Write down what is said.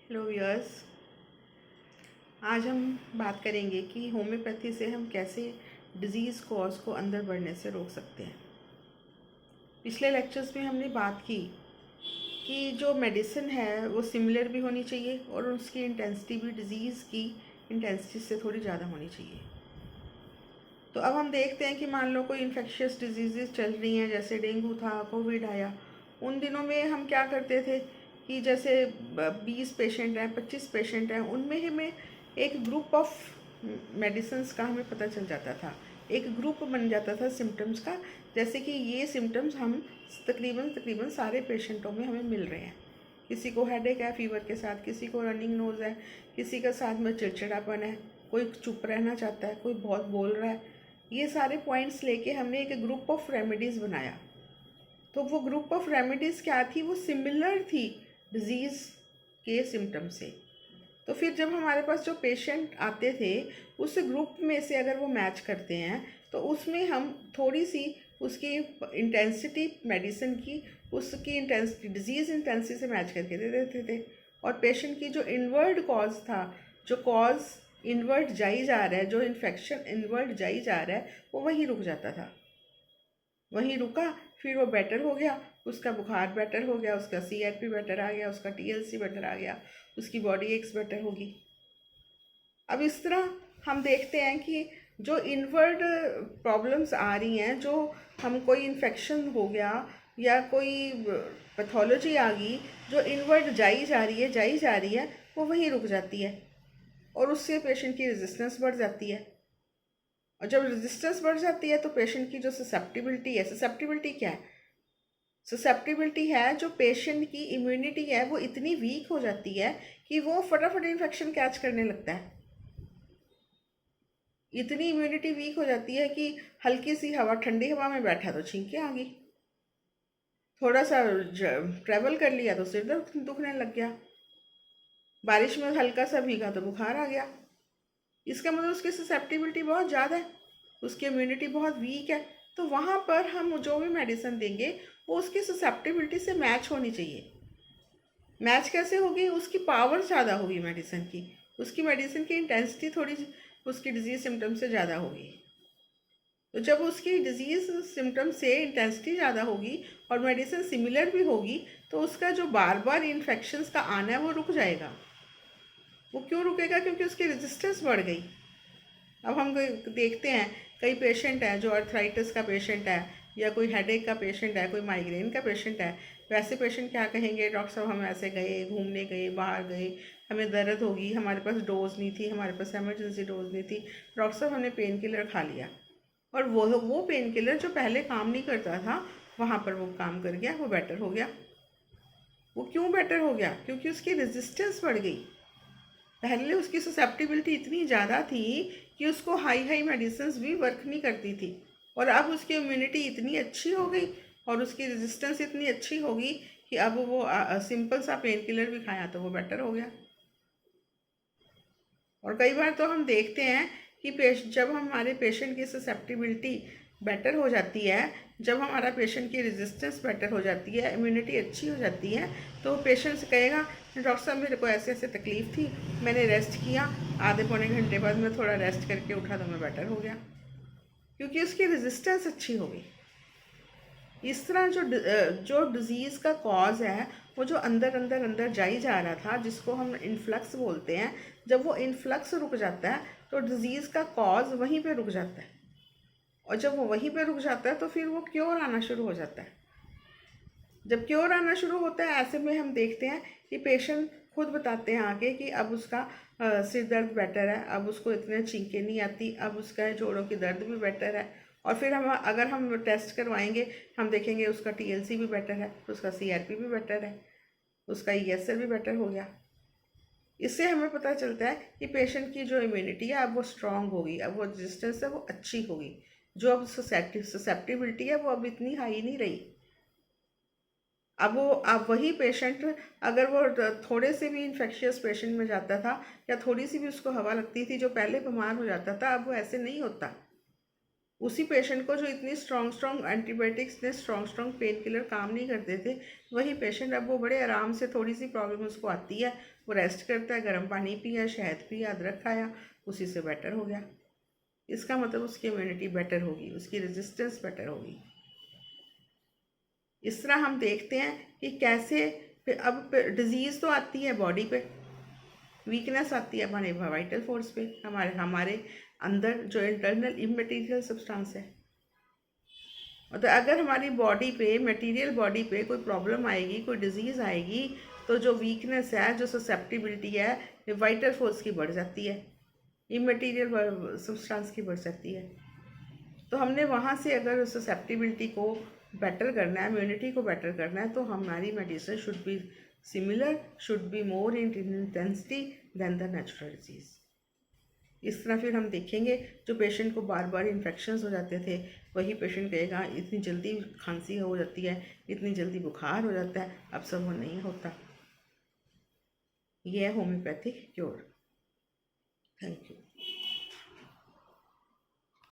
Hello viewers. आज हम बात करेंगे कि होम्योपैथी से हम कैसे डिज़ीज़ कॉज को अंदर बढ़ने से रोक सकते हैं। पिछले लेक्चर्स में हमने बात की कि जो मेडिसिन है वो सिमिलर भी होनी चाहिए और उसकी इंटेंसिटी भी डिज़ीज़ की इंटेंसिटी से थोड़ी ज़्यादा होनी चाहिए। तो अब हम देखते हैं कि मान लो कोई इन्फेक्शियस डिजीज़ चल रही हैं, जैसे डेंगू था, कोविड आया। उन दिनों में हम क्या करते थे कि जैसे 20 पेशेंट हैं, 25 पेशेंट हैं, उनमें हमें एक ग्रुप ऑफ मेडिसिन्स का हमें पता चल जाता था, एक ग्रुप बन जाता था सिम्टम्स का। जैसे कि ये सिम्टम्स हम तकरीबन तकरीबन सारे पेशेंटों में हमें मिल रहे हैं। किसी को हेडेक है फीवर के साथ, किसी को रनिंग नोज़ है, किसी के साथ में चिड़चिड़ापन है, कोई चुप रहना चाहता है, कोई बहुत बोल रहा है। ये सारे पॉइंट्स लेके हमने एक ग्रुप ऑफ रेमेडीज़ बनाया। तो वो ग्रुप ऑफ रेमेडीज़ क्या थी? वो सिमिलर थी डिजीज़ के सिम्टम से। तो फिर जब हमारे पास जो पेशेंट आते थे, उस ग्रुप में से अगर वो मैच करते हैं तो उसमें हम थोड़ी सी उसकी इंटेंसिटी मेडिसिन की, उसकी इंटेंसिटी डिजीज़ इंटेंसिटी से मैच करके दे देते थे। और पेशेंट की जो इनवर्ड कॉज था, जो कॉज इनवर्ड जाई जा रहा है, जो इन्फेक्शन इनवर्ड जाई जा रहा है, वो वहीं रुक जाता था। वहीं रुका, फिर वो बेटर हो गया, उसका बुखार बेटर हो गया, उसका CRP बेटर आ गया, उसका TLC बेटर आ गया, उसकी बॉडी एक्स बेटर होगी। अब इस तरह हम देखते हैं कि जो इनवर्ड प्रॉब्लम्स आ रही हैं, जो हम कोई इन्फेक्शन हो गया या कोई पैथोलॉजी आ गई, जो इनवर्ड जाई जा रही है वो वहीं रुक जाती है और उससे पेशेंट की रेजिस्टेंस बढ़ जाती है। और जब रेजिस्टेंस बढ़ जाती है तो पेशेंट की जो ससेप्टिबिलिटी है, ससेप्टिबिलिटी क्या है? ससेप्टिबिलिटी है जो पेशेंट की इम्यूनिटी है वो इतनी वीक हो जाती है कि वो फटाफट इन्फेक्शन कैच करने लगता है। इतनी इम्यूनिटी वीक हो जाती है कि हल्की सी हवा, ठंडी हवा में बैठा तो छींके आ गई, थोड़ा सा ट्रैवल कर लिया तो सिर दर्द दुखने लग गया, बारिश में हल्का सा भीगा तो बुखार आ गया। इसका मतलब उसकी ससेप्टिबिलिटी बहुत ज़्यादा है, उसकी इम्यूनिटी बहुत वीक है। तो वहाँ पर हम जो भी मेडिसिन देंगे वो उसकी ससेप्टिबिलिटी से मैच होनी चाहिए। मैच कैसे होगी? उसकी पावर ज़्यादा होगी मेडिसिन की, उसकी मेडिसिन की इंटेंसिटी थोड़ी उसकी डिजीज़ सिम्टम से ज़्यादा होगी। तो जब उसकी डिजीज़ सिम्टम से इंटेंसिटी ज़्यादा होगी और मेडिसिन सिमिलर भी होगी, तो उसका जो बार बार इन्फेक्शंस का आना है वो रुक जाएगा। वो क्यों रुकेगा? क्योंकि उसकी रेजिस्टेंस बढ़ गई। अब हम देखते हैं कई पेशेंट हैं जो अर्थराइटिस का पेशेंट है, या कोई हेडेक का पेशेंट है, कोई माइग्रेन का पेशेंट है। वैसे पेशेंट क्या कहेंगे? डॉक्टर साहब हम ऐसे गए, घूमने गए, बाहर गए, हमें दर्द होगी, हमारे पास डोज नहीं थी, हमारे पास एमरजेंसी डोज नहीं थी, डॉक्टर साहब हमने पेन किलर खा लिया। और वो पेन किलर जो पहले काम नहीं करता था, वहाँ पर वो काम कर गया, वो बेटर हो गया। वो क्यों बेटर हो गया? क्योंकि उसकी रेजिस्टेंस बढ़ गई। पहले उसकी ससेप्टिबिलिटी इतनी ज़्यादा थी कि उसको हाई हाई मेडिसिन भी वर्क नहीं करती थी, और अब उसकी इम्यूनिटी इतनी अच्छी हो गई और उसकी रेजिस्टेंस इतनी अच्छी होगी कि अब वो सिंपल सा पेन किलर भी खाया तो वो बेटर हो गया। और कई बार तो हम देखते हैं कि जब हमारे पेशेंट की ससेप्टिबिलिटी बेटर हो जाती है, जब हमारा पेशेंट की रेजिस्टेंस बेटर हो जाती है, इम्यूनिटी अच्छी हो जाती है, तो पेशेंट से कहेगा डॉक्टर साहब मेरे को ऐसे ऐसे तकलीफ़ थी, मैंने रेस्ट किया, आधे पौने घंटे बाद मैं थोड़ा रेस्ट करके उठा तो मैं बेटर हो गया, क्योंकि उसकी रेजिस्टेंस अच्छी हो गई। इस तरह जो डिज़ीज़ का कॉज है, वो जो अंदर अंदर अंदर जाई जा रहा था, जिसको हम इन्फ्लक्स बोलते हैं, जब वो इन्फ्लक्स रुक जाता है तो डिज़ीज़ का कॉज वहीं पे रुक जाता है। और जब वो वहीं पे रुक जाता है तो फिर वो क्योर आना शुरू हो जाता है। जब क्योर आना शुरू होता है, ऐसे में हम देखते हैं कि पेशेंट खुद बताते हैं आगे कि अब उसका सिर दर्द बेटर है, अब उसको इतने छींकें नहीं आती, अब उसका जोड़ों की दर्द भी बेटर है। और फिर अगर हम टेस्ट करवाएंगे, हम देखेंगे उसका TLC भी बेटर है, उसका CRP भी बेटर है, उसका ESR भी बेटर हो गया। इससे हमें पता चलता है कि पेशेंट की जो इम्यूनिटी है अब वो स्ट्रांग होगी, अब वो रेजिस्टेंस है वो अच्छी होगी, जो अब ससेप्टिबिलिटी है वो अब इतनी हाई नहीं रही। अब वही पेशेंट, अगर वो थोड़े से भी इन्फेक्शियस पेशेंट में जाता था या थोड़ी सी भी उसको हवा लगती थी, जो पहले बीमार हो जाता था, अब वो ऐसे नहीं होता। उसी पेशेंट को जो इतनी स्ट्रॉन्ग एंटीबायोटिक्स ने स्ट्रॉन्ग पेन किलर काम नहीं करते थे, वही पेशेंट अब वो बड़े आराम से, थोड़ी सी प्रॉब्लम उसको आती है, वो रेस्ट करता है, गर्म पानी पिया, शहद पिया, अदरक खाया, उसी से बेटर हो गया। इसका मतलब उसकी इम्यूनिटी बेटर होगी, उसकी रेजिस्टेंस बेटर होगी। इस तरह हम देखते हैं कि कैसे अब डिजीज़ तो आती है बॉडी पे, वीकनेस आती है हमारे वाइटल फोर्स पे, हमारे अंदर जो इंटरनल इमटेरियल सब्सटेंस है। मतलब अगर हमारी बॉडी पे, मटेरियल बॉडी पे कोई प्रॉब्लम आएगी, कोई डिजीज़ आएगी, तो जो वीकनेस है, जो ससेप्टिबिलिटी है, ये वाइटल फोर्स की बढ़ जाती है, इमटेरियल सब्सटेंस की बढ़ जाती है। तो हमने वहाँ से अगर ससेप्टिबिलिटी को बेटर करना है, इम्यूनिटी को बेटर करना है, तो हमारी medicine should be similar, should be more in intensity than the natural disease. इस तरह फिर हम देखेंगे, जो पेशेंट को बार बार इन्फेक्शंस हो जाते थे, वही पेशेंट कहेगा इतनी जल्दी खांसी हो जाती है, इतनी जल्दी बुखार हो जाता है, अब सब वो नहीं होता। ये है होम्योपैथिक क्योर। Thank you.